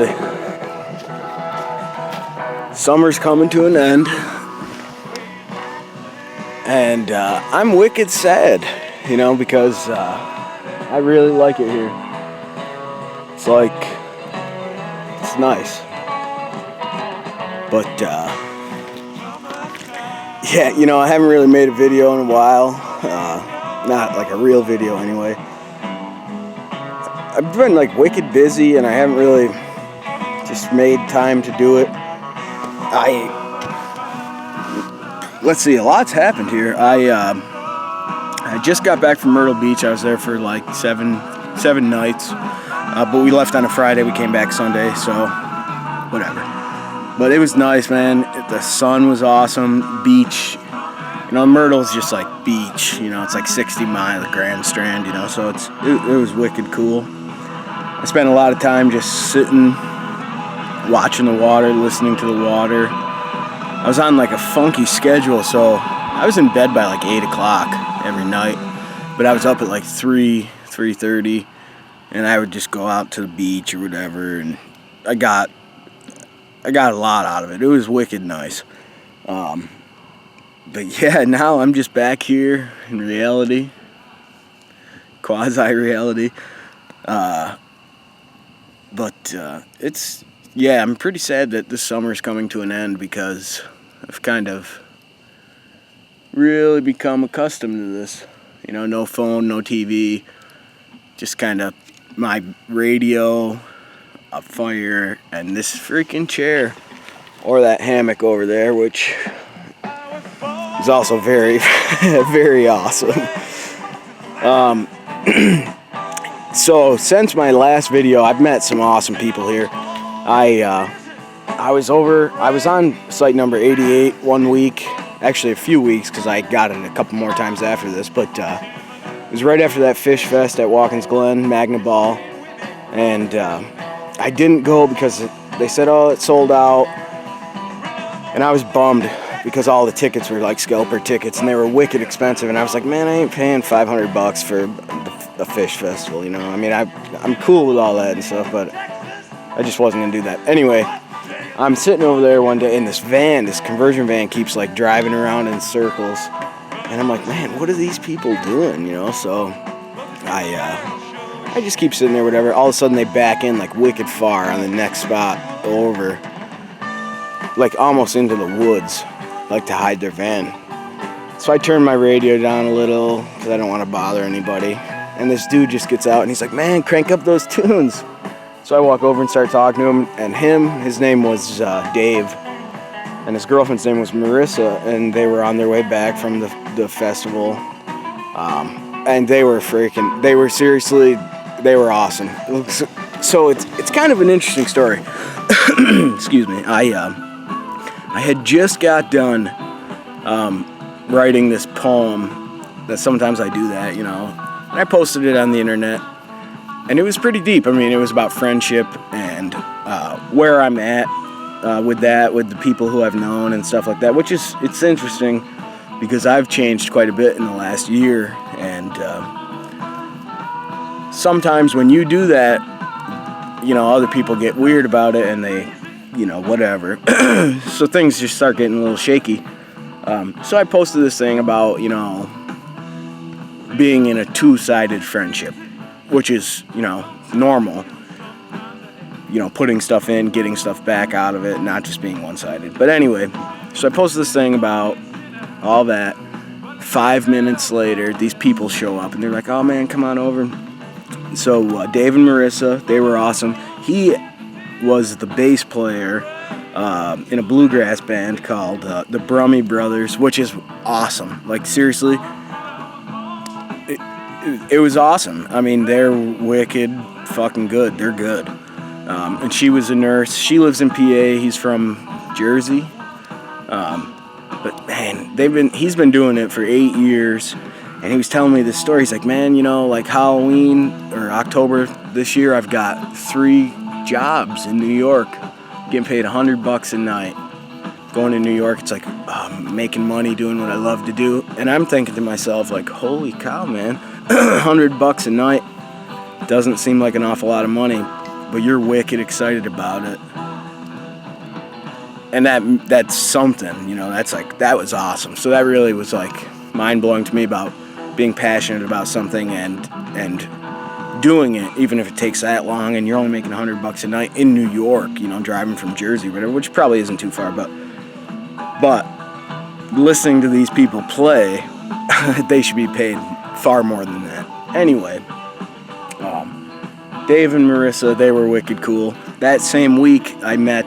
seriously. Summer's coming to an end. And I'm wicked sad, you know, because I really like it here. It's like, it's nice. But, yeah, you know, I haven't really made a video in a while. Not like a real video anyway. I've been like wicked busy and I haven't really just made time to do it. Let's see, a lot's happened here. I just got back from Myrtle Beach. I was there for like seven nights. But we left on a Friday. We came back Sunday, so whatever. But it was nice, man. The sun was awesome. Beach. You know, Myrtle's just like beach. You know, it's like 60 miles of Grand Strand, you know, so it was wicked cool. I spent a lot of time just sitting, watching the water, listening to the water. I was on like a funky schedule, so I was in bed by like 8 o'clock every night, but I was up at like 3:30, and I would just go out to the beach or whatever, and I got a lot out of it. It was wicked nice. But yeah, now I'm just back here in reality, quasi-reality. But yeah, I'm pretty sad that this summer's coming to an end because I've kind of really become accustomed to this. You know, no phone, no TV, just kind of my radio, a fire, and this freaking chair, or that hammock over there, which is also very, very awesome. So since my last video, I've met some awesome people here. I was on site number 88 1 week, actually a few weeks because I got it a couple more times after this, but it was right after that Fish Fest at Watkins Glen, Magna Ball, and I didn't go because they said, oh, it sold out, and I was bummed because all the tickets were like scalper tickets and they were wicked expensive, and I was like, man, I ain't paying $500 for a Fish Festival, you know. I mean, I'm cool with all that and stuff, but I just wasn't gonna do that. Anyway, I'm sitting over there one day, and this conversion van keeps like driving around in circles, and I'm like, man, what are these people doing, you know? So I just keep sitting there, whatever. All of a sudden, they back in like wicked far on the next spot over, like almost into the woods, like to hide their van. So I turn my radio down a little because I don't want to bother anybody. And this dude just gets out and he's like, man, crank up those tunes. So I walk over and start talking to him, and his name was Dave, and his girlfriend's name was Marissa, and they were on their way back from the festival. And they were awesome. So it's kind of an interesting story. Excuse me. I had just got done writing this poem. That sometimes I do that, you know. And I posted it on the internet, and it was pretty deep. I mean, it was about friendship and where I'm at with the people who I've known and stuff like that, it's interesting because I've changed quite a bit in the last year, and sometimes when you do that, you know, other people get weird about it and they, you know, whatever. So things just start getting a little shaky. So I posted this thing about, you know, being in a two-sided friendship, which is, you know, normal. You know, putting stuff in, getting stuff back out of it, not just being one-sided. But anyway, so I posted this thing about all that. 5 minutes later, these people show up, and they're like, oh, man, come on over. So Dave and Marissa, they were awesome. He was the bass player in a bluegrass band called the Brummy Brothers, which is awesome. Like, seriously, it was awesome. I mean, they're wicked fucking good. They're good. And she was a nurse. She lives in PA. He's from Jersey. But man, he's been doing it for 8 years. And he was telling me this story. He's like, man, you know, like Halloween or October this year, I've got 3 jobs in New York, getting paid $100 a night. Going to New York, it's like making money, doing what I love to do. And I'm thinking to myself, like, holy cow, man, $100 a night doesn't seem like an awful lot of money. but you're wicked excited about it. And that's something, you know, that was awesome. So that really was like mind-blowing to me about being passionate about something and doing it, even if it takes that long and you're only making $100 a night in New York, you know, driving from Jersey or whatever, which probably isn't too far, but listening to these people play, they should be paid far more than that. Anyway, Dave and Marissa, they were wicked cool. That same week, I met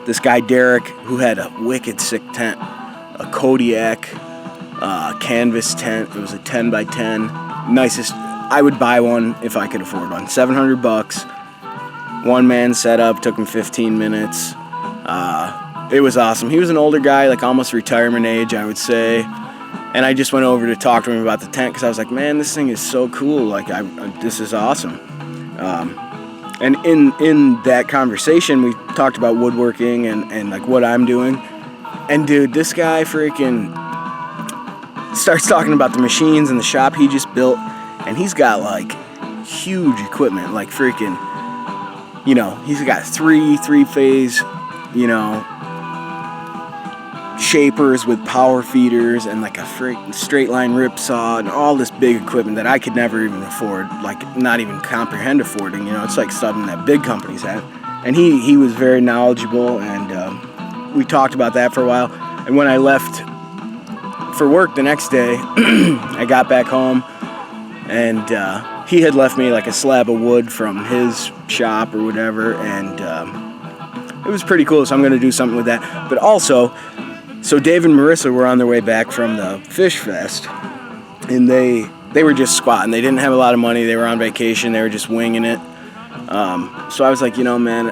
this guy Derek, who had a wicked sick tent, a Kodiak canvas tent. It was a 10 by 10, nicest. I would buy one if I could afford one. $700, one man setup, took him 15 minutes. It was awesome. He was an older guy, like almost retirement age, I would say. And I just went over to talk to him about the tent because I was like, man, this thing is so cool. Like, this is awesome. And in that conversation, we talked about woodworking and like what I'm doing. And dude, this guy freaking starts talking about the machines in the shop he just built. And he's got like huge equipment, like freaking, you know, he's got three-phase, you know, shapers with power feeders and like a freaking straight line rip saw and all this big equipment that I could never even afford, like not even comprehend affording, you know. It's like something that big companies have. And he was very knowledgeable, and we talked about that for a while. And when I left for work the next day, I got back home, and he had left me like a slab of wood from his shop or whatever, and it was pretty cool, so I'm going to do something with that. But also, so Dave and Marissa were on their way back from the Fish Fest, and they were just squatting. They didn't have a lot of money. They were on vacation. They were just winging it. So I was like, you know, man,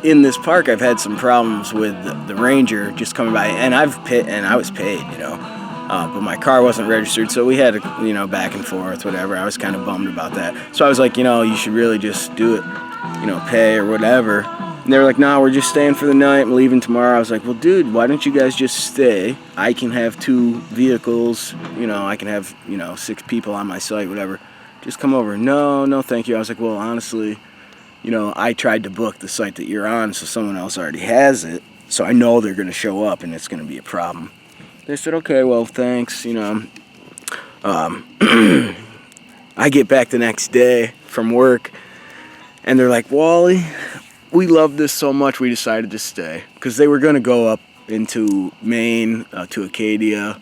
in this park I've had some problems with the ranger just coming by, and I was paid, you know, but my car wasn't registered, so we had to, you know, back and forth, whatever. I was kind of bummed about that. So I was like, you know, you should really just do it, you know, pay or whatever. And they were like, nah, we're just staying for the night. I'm leaving tomorrow. I was like, well, dude, why don't you guys just stay? I can have 2 vehicles. You know, I can have, you know, 6 people on my site, whatever. Just come over. No, thank you. I was like, well, honestly, you know, I tried to book the site that you're on, so someone else already has it. So I know they're going to show up, and it's going to be a problem. They said, okay, well, thanks, you know. I get back the next day from work, and they're like, Wally, we love this so much we decided to stay, because they were going to go up into Maine to Acadia,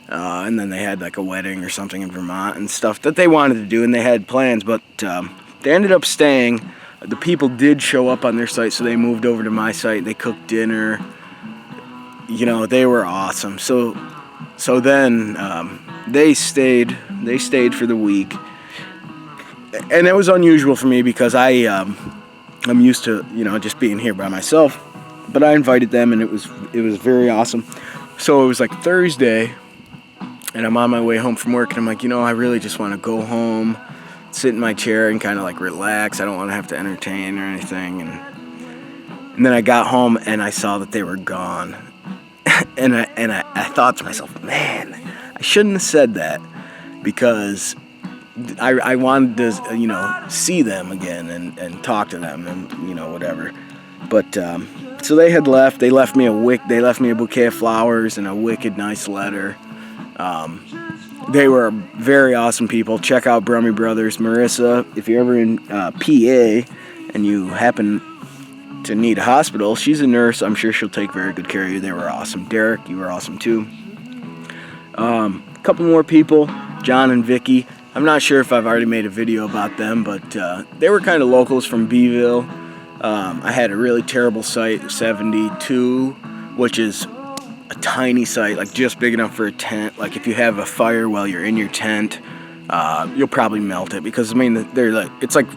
and then they had like a wedding or something in Vermont and stuff that they wanted to do, and they had plans, but they ended up staying. The people did show up on their site, so they moved over to my site. They cooked dinner. You know, they were awesome. So then they stayed for the week, and it was unusual for me because I'm used to, you know, just being here by myself, but I invited them, and it was very awesome. So it was like Thursday, and I'm on my way home from work, and I'm like, you know, I really just want to go home, sit in my chair, and kind of like relax. I don't want to have to entertain or anything. And then I got home, and I saw that they were gone, and I thought to myself, man, I shouldn't have said that, because I wanted to, you know, see them again and talk to them and, you know, whatever. But so they had left. They left me a bouquet of flowers and a wicked nice letter. They were very awesome people. Check out Brummy Brothers. Marissa, if you're ever in PA and you happen to need a hospital, she's a nurse. I'm sure she'll take very good care of you. They were awesome. Derek, you were awesome too. A couple more people, John and Vicky. I'm not sure if I've already made a video about them, but they were kind of locals from Beeville. I had a really terrible site, 72, which is a tiny site, like just big enough for a tent. Like if you have a fire while you're in your tent, you'll probably melt it, because I mean, they're like, it's like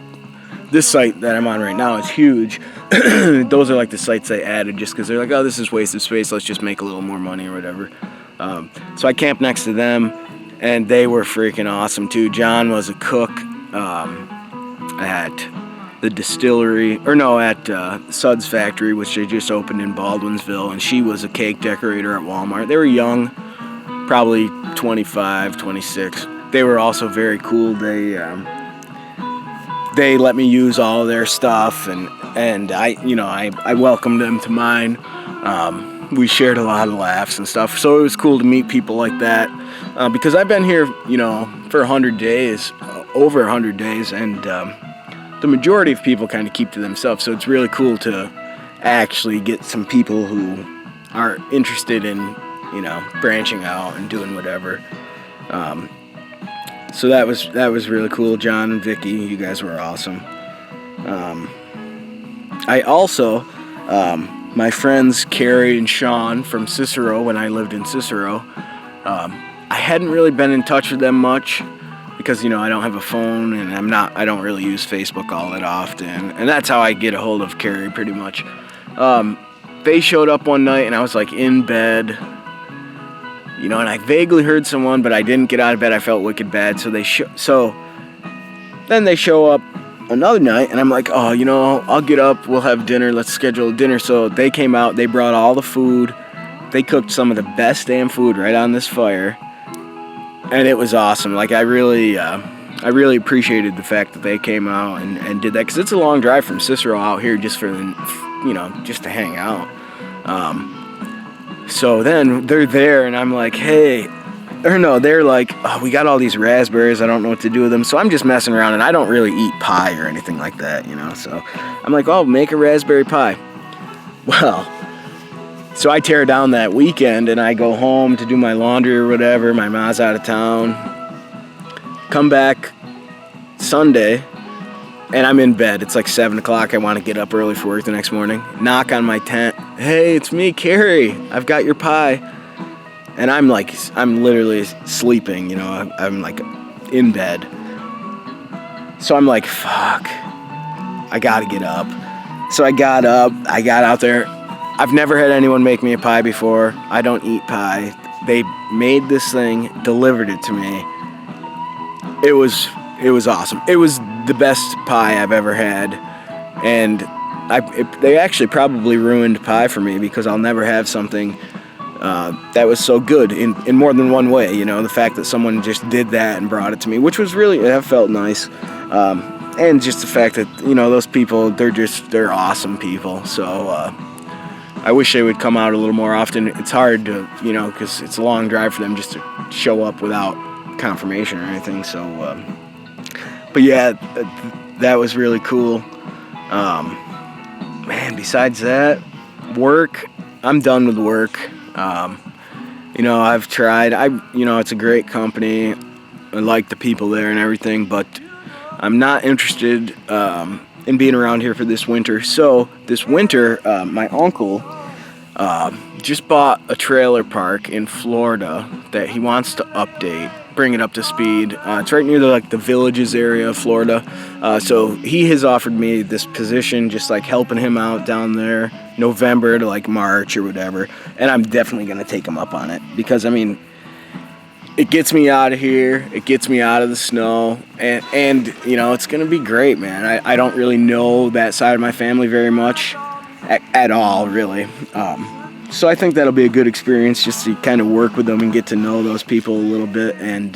this site that I'm on right now is huge. Those are like the sites they added just because they're like, oh, this is wasted space, let's just make a little more money or whatever. So I camped next to them, and they were freaking awesome too. John was a cook at the distillery, at Suds Factory, which they just opened in Baldwinsville, and she was a cake decorator at Walmart. They were young, probably 25, 26. They were also very cool. they let me use all of their stuff, and I welcomed them to mine. We shared a lot of laughs and stuff, so it was cool to meet people like that, because I've been here, for 100 days, over 100 days, and the majority of people kind of keep to themselves, so it's really cool to actually get some people who are interested in, branching out and doing whatever. So that was really cool. John and Vicky, you guys were awesome. I also, my friends Carrie and Sean from Cicero, when I lived in Cicero, I hadn't really been in touch with them much because, I don't have a phone, and I don't really use Facebook all that often, and that's how I get a hold of Carrie pretty much. They showed up one night, and I was like in bed, and I vaguely heard someone, but I didn't get out of bed. I felt wicked bad, so then they show up another night, and I'm like, oh, I'll get up, we'll have dinner, let's schedule dinner. So they came out, they brought all the food, they cooked some of the best damn food right on this fire, and it was awesome. Like, I really appreciated the fact that they came out and did that, because it's a long drive from Cicero out here just for just to hang out. So then they're there, and I'm like, hey, or no, they're like, oh, we got all these raspberries, I don't know what to do with them. So I'm just messing around, and I don't really eat pie or anything like that, so I'm like, oh, make a raspberry pie. Well, so I tear down that weekend, and I go home to do my laundry or whatever. My mom's out of town. Come back Sunday, and I'm in bed. It's like 7 o'clock. I want to get up early for work the next morning. Knock on my tent. Hey, it's me, Carrie. I've got your pie. And I'm literally sleeping, I'm like in bed. So I'm like, fuck, I gotta get up. So I got up, I got out there. I've never had anyone make me a pie before. I don't eat pie. They made this thing, delivered it to me. It was awesome. It was the best pie I've ever had. And they actually probably ruined pie for me, because I'll never have something that was so good in more than one way. The fact that someone just did that and brought it to me, which was really, that felt nice. And just the fact that, those people, they're awesome people. So I wish they would come out a little more often. It's hard to, because it's a long drive for them just to show up without confirmation or anything. So, but yeah, that was really cool. Man, besides that, work, I'm done with work. I've tried, it's a great company. I like the people there and everything, but I'm not interested in being around here for this winter. So this winter, my uncle just bought a trailer park in Florida that he wants to update, bring it up to speed. It's right near the Villages area of Florida. So he has offered me this position, just like helping him out down there, November to March or whatever. And I'm definitely going to take him up on it, because it gets me out of here, it gets me out of the snow, and it's going to be great, man. I don't really know that side of my family very much at all, really. So I think that'll be a good experience, just to kind of work with them and get to know those people a little bit, and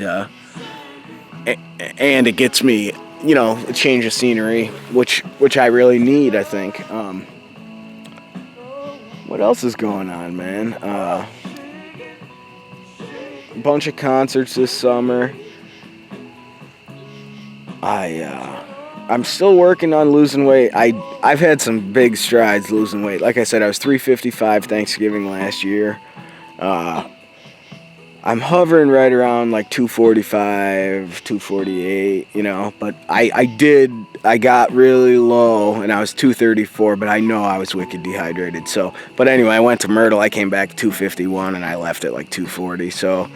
it gets me, a change of scenery, which I really need, I think. What else is going on, man? A bunch of concerts this summer. I'm still working on losing weight. I've had some big strides losing weight. Like I said, I was 355 Thanksgiving last year. I'm hovering right around 245, 248, but I got really low, and I was 234, but I know I was wicked dehydrated. So, but anyway, I went to Myrtle, I came back 251, and I left at 240. So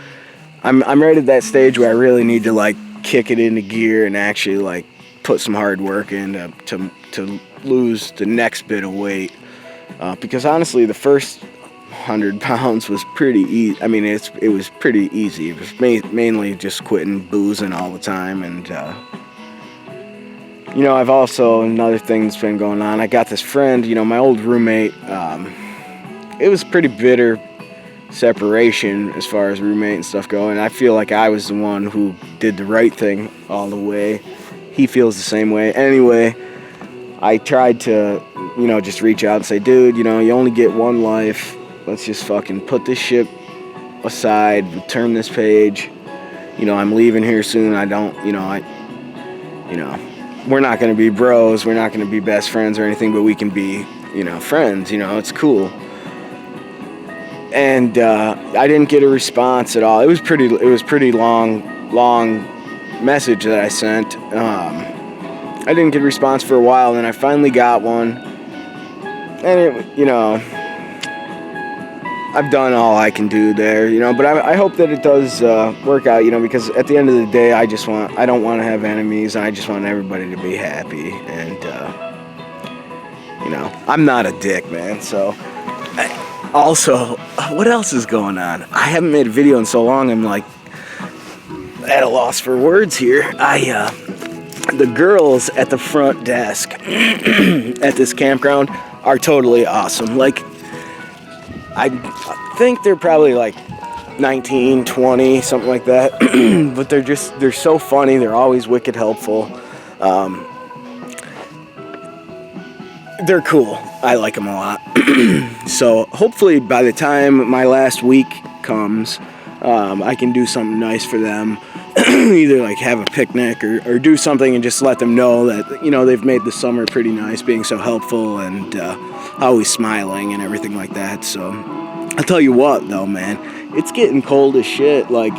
I'm right at that stage where I really need to kick it into gear and actually put some hard work in to lose the next bit of weight. Because honestly, the first 100 pounds was pretty easy. I mean, it was pretty easy. It was mainly just quitting boozing all the time. And, I've also, another thing that's been going on, I got this friend, my old roommate. It was pretty bitter separation as far as roommate and stuff go. And I feel like I was the one who did the right thing all the way. he feels the same way. Anyway, I tried to, just reach out and say, dude, you only get one life. Let's just fucking put this shit aside, turn this page. I'm leaving here soon. We're not going to be bros. We're not going to be best friends or anything, but we can be, friends. It's cool. And I didn't get a response at all. It was pretty long message that I sent. I didn't get a response for a while, and then I finally got one. And I've done all I can do there, but I hope that it does work out, because at the end of the day, I don't want to have enemies, and I just want everybody to be happy, and, I'm not a dick, man, so. Also, what else is going on? I haven't made a video in so long, I'm like, at a loss for words here. The girls at the front desk at this campground are totally awesome. Like, I think they're probably like 19, 20, something like that. But they're so funny. They're always wicked helpful. They're cool. I like them a lot. So hopefully by the time my last week comes, I can do something nice for them. Either like have a picnic or do something and just let them know that, they've made the summer pretty nice, being so helpful and always smiling and everything like that. So I'll tell you what though, man, it's getting cold as shit. Like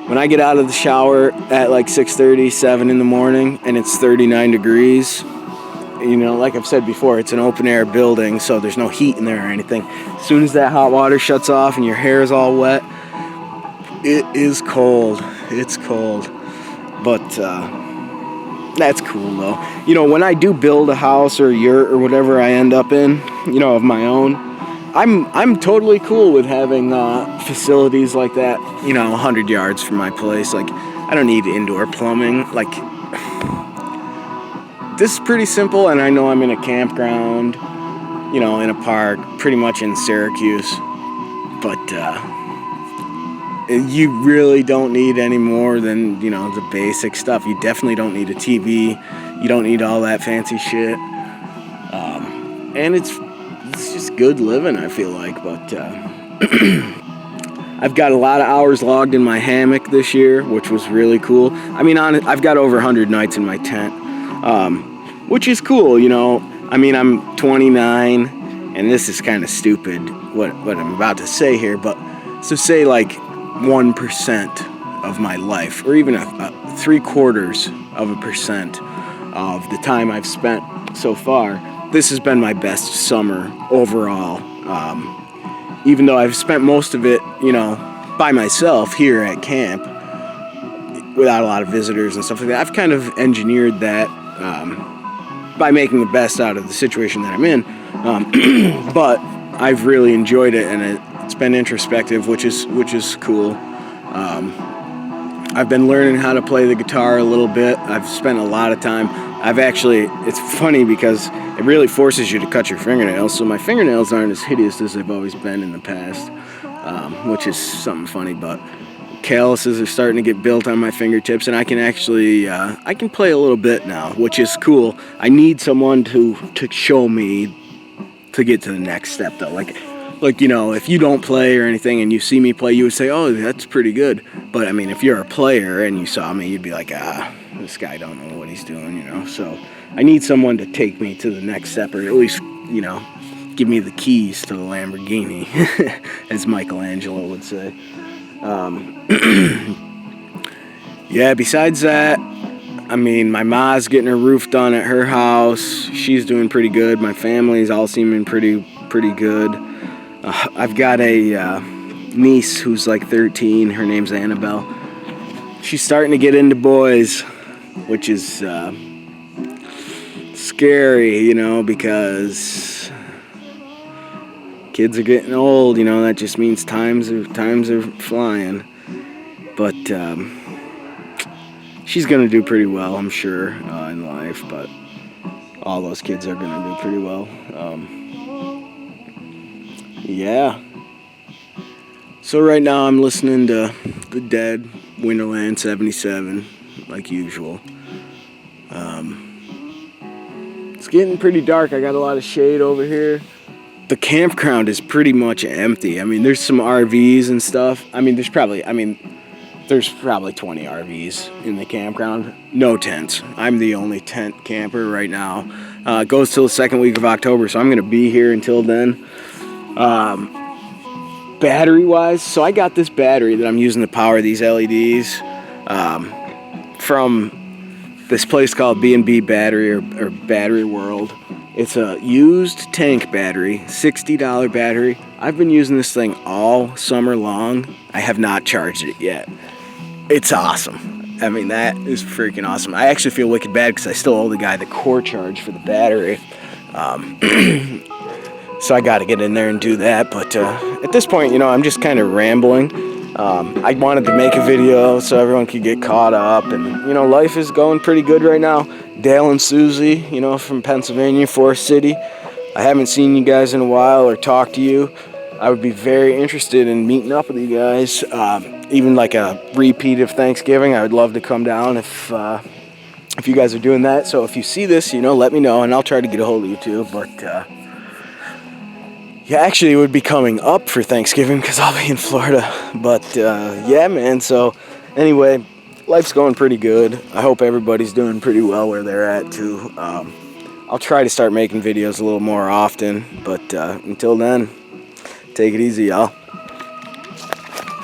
when I get out of the shower at like 6:30, 7 in the morning and it's 39 degrees, like I've said before, it's an open air building, so there's no heat in there or anything. As soon as that hot water shuts off and your hair is all wet, it is cold. It's cold. But that's cool though. When I do build a house or a yurt or whatever I end up in, of my own, I'm totally cool with having facilities like that, 100 yards from my place. Like, I don't need indoor plumbing. Like, this is pretty simple, and I know I'm in a campground, in a park, pretty much in Syracuse. But you really don't need any more than, the basic stuff. You definitely don't need a TV. You don't need all that fancy shit. And it's just good living, I feel like. But I've got a lot of hours logged in my hammock this year, which was really cool. I mean, I've got over 100 nights in my tent, which is cool, I'm 29, and this is kind of stupid, what I'm about to say here, but so say like 1% of my life, or even a 0.75% of the time I've spent so far, this has been my best summer overall. Even though I've spent most of it, by myself here at camp, without a lot of visitors and stuff like that, I've kind of engineered that by making the best out of the situation that I'm in. But I've really enjoyed it, and it's been introspective, which is cool. I've been learning how to play the guitar a little bit. I've spent a lot of time. It's funny because it really forces you to cut your fingernails, so my fingernails aren't as hideous as they've always been in the past, which is something funny, but calluses are starting to get built on my fingertips, and I can actually, I can play a little bit now, which is cool. I need someone to show me to get to the next step, though. Like, if you don't play or anything and you see me play, you would say, oh, that's pretty good. But, I mean, if you're a player and you saw me, you'd be like, this guy don't know what he's doing, So I need someone to take me to the next step, or at least, give me the keys to the Lamborghini, as Michelangelo would say. Yeah, besides that, I mean, my ma's getting her roof done at her house. She's doing pretty good. My family's all seeming pretty good. I've got a niece who's like 13. Her name's Annabelle. She's starting to get into boys, which is scary, because kids are getting old. That just means times are flying. But she's gonna do pretty well, I'm sure, in life. But all those kids are gonna do pretty well. Yeah. So right now I'm listening to The Dead, Winterland 77, like usual. It's getting pretty dark. I got a lot of shade over here. The campground is pretty much empty. I mean, there's some RVs and stuff. I mean, there's probably 20 RVs in the campground. No tents. I'm the only tent camper right now. It goes till the second week of October, so I'm going to be here until then. Battery-wise, so I got this battery that I'm using to power these LEDs from this place called B&B Battery or Battery World. It's a used tank battery, $60 battery. I've been using this thing all summer long. I have not charged it yet. It's awesome. I mean, that is freaking awesome. I actually feel wicked bad because I still owe the guy the core charge for the battery. So I got to get in there and do that. But at this point, I'm just kind of rambling. I wanted to make a video so everyone could get caught up. And, life is going pretty good right now. Dale and Susie, from Pennsylvania, Forest City. I haven't seen you guys in a while or talked to you. I would be very interested in meeting up with you guys. Even like a repeat of Thanksgiving. I would love to come down if you guys are doing that. So if you see this, let me know and I'll try to get a hold of you too. But yeah, actually it would be coming up for Thanksgiving because I'll be in Florida. But yeah, man. So anyway, life's going pretty good. I hope everybody's doing pretty well where they're at too. I'll try to start making videos a little more often. But until then, take it easy, y'all.